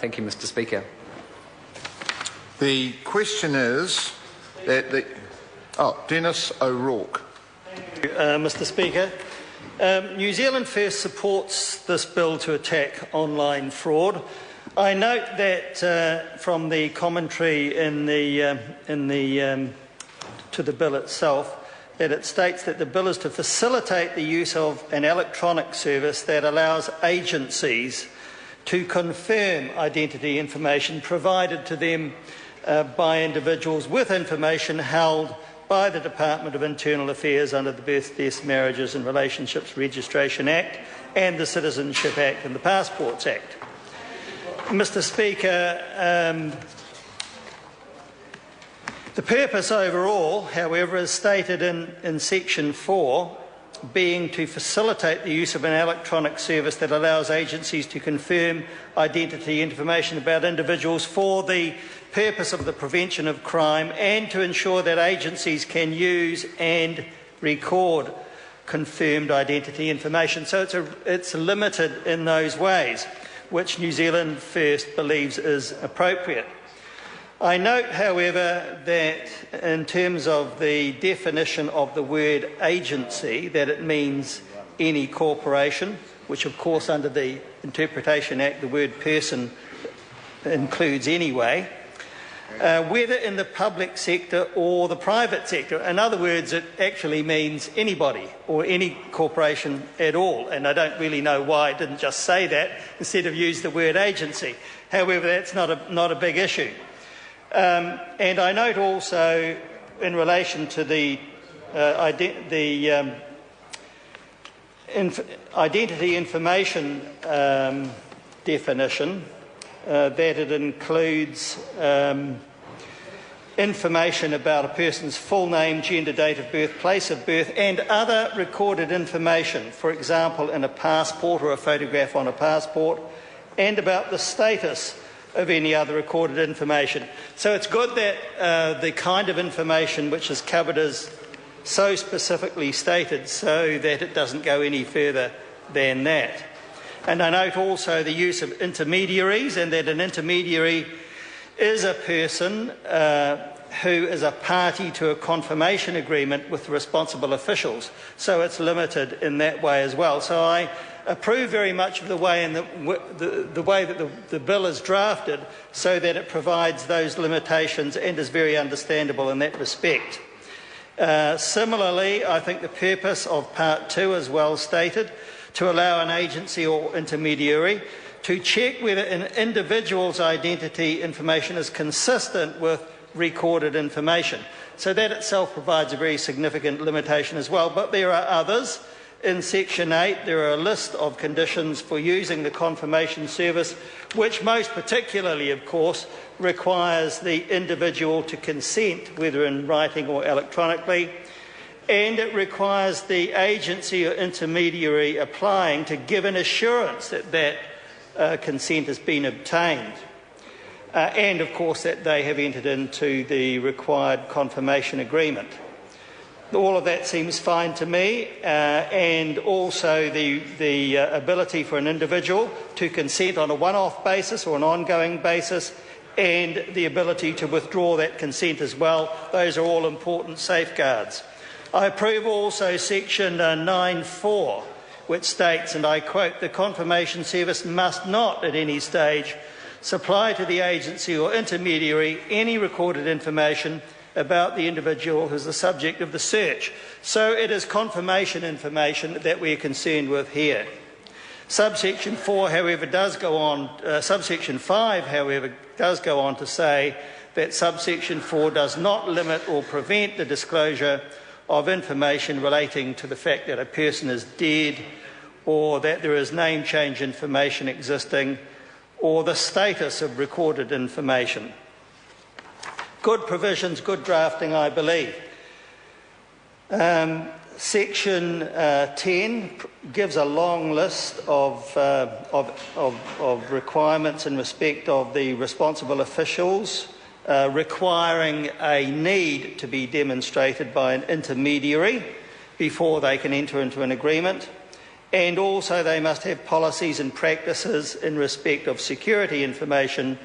Thank you, Mr Speaker. The question is that the... Dennis O'Rourke. Mr Speaker. New Zealand First supports this bill to attack online fraud. I note that from the commentary to the bill itself, that it states that the bill is to facilitate the use of an electronic service that allows agencies to confirm identity information provided to them by individuals with information held by the Department of Internal Affairs under the Birth, Deaths, Marriages and Relationships Registration Act and the Citizenship Act and the Passports Act. Mr Speaker, the purpose overall, however, is stated in Section 4, being to facilitate the use of an electronic service that allows agencies to confirm identity information about individuals for the purpose of the prevention of crime and to ensure that agencies can use and record confirmed identity information. So it's limited in those ways, which New Zealand First believes is appropriate. I note, however, that in terms of the definition of the word agency, that it means any corporation, which of course under the Interpretation Act the word person includes anyway, whether in the public sector or the private sector. In other words, it actually means anybody or any corporation at all, and I don't really know why it didn't just say that instead of use the word agency. However, that's not a big issue. And I note also, in relation to the identity information definition, that it includes information about a person's full name, gender, date of birth, place of birth, and other recorded information, for example, in a passport or a photograph on a passport, and about the status of any other recorded information. So it's good that the kind of information which is covered is so specifically stated so that it doesn't go any further than that. And I note also the use of intermediaries, and that an intermediary is a person who is a party to a confirmation agreement with responsible officials. So it's limited in that way as well. So I approve very much of the way that the bill is drafted, so that it provides those limitations and is very understandable in that respect. Similarly, I think the purpose of Part 2 is well stated, to allow an agency or intermediary to check whether an individual's identity information is consistent with recorded information. So that itself provides a very significant limitation as well. But there are others. In Section 8, there are a list of conditions for using the confirmation service, which most particularly, of course, requires the individual to consent, whether in writing or electronically, and it requires the agency or intermediary applying to give an assurance that that consent has been obtained, and, of course, that they have entered into the required confirmation agreement. All of that seems fine to me, and also the ability for an individual to consent on a one-off basis or an ongoing basis, and the ability to withdraw that consent as well. Those are all important safeguards. I approve also Section 9.4, which states, and I quote, "The confirmation service must not at any stage supply to the agency or intermediary any recorded information about the individual who is the subject of the search." So it is confirmation information that we are concerned with here. Subsection 4, however, does go on. Subsection 5, however, does go on to say that subsection 4 does not limit or prevent the disclosure of information relating to the fact that a person is dead, or that there is name change information existing, or the status of recorded information. Good provisions, good drafting, I believe. Section 10 gives a long list of requirements in respect of the responsible officials, requiring a need to be demonstrated by an intermediary before they can enter into an agreement, and also they must have policies and practices in respect of security information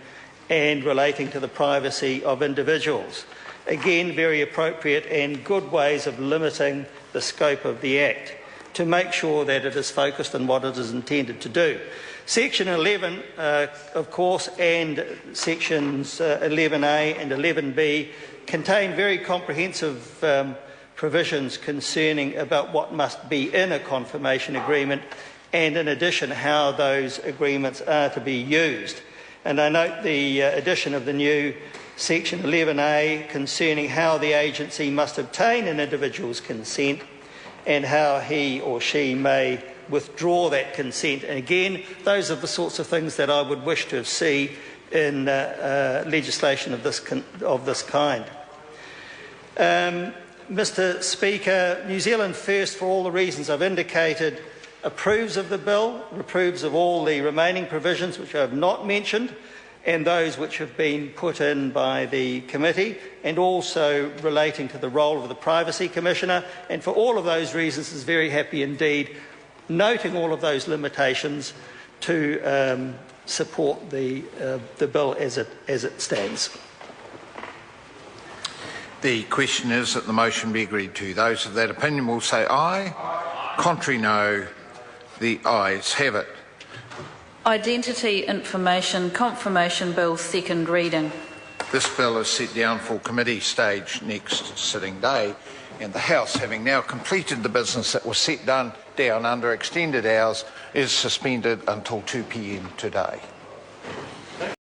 and relating to the privacy of individuals. Again, very appropriate and good ways of limiting the scope of the Act to make sure that it is focused on what it is intended to do. Section 11, of course, and sections 11A and 11B contain very comprehensive provisions concerning about what must be in a confirmation agreement, and in addition how those agreements are to be used. And I note the addition of the new section 11A concerning how the agency must obtain an individual's consent and how he or she may withdraw that consent. And again, those are the sorts of things that I would wish to see in legislation of this kind. Mr. Speaker, New Zealand First, for all the reasons I've indicated, approves of the bill, approves of all the remaining provisions which I have not mentioned, and those which have been put in by the committee, and also relating to the role of the Privacy Commissioner. And for all of those reasons is very happy indeed, noting all of those limitations, to support the bill as it stands. The question is that the motion be agreed to. Those of that opinion will say aye. Contrary, no. The ayes have it. Identity Information Confirmation Bill, second reading. This bill is set down for committee stage next sitting day, and the House, having now completed the business that was set down under extended hours, is suspended until 2 p.m. today.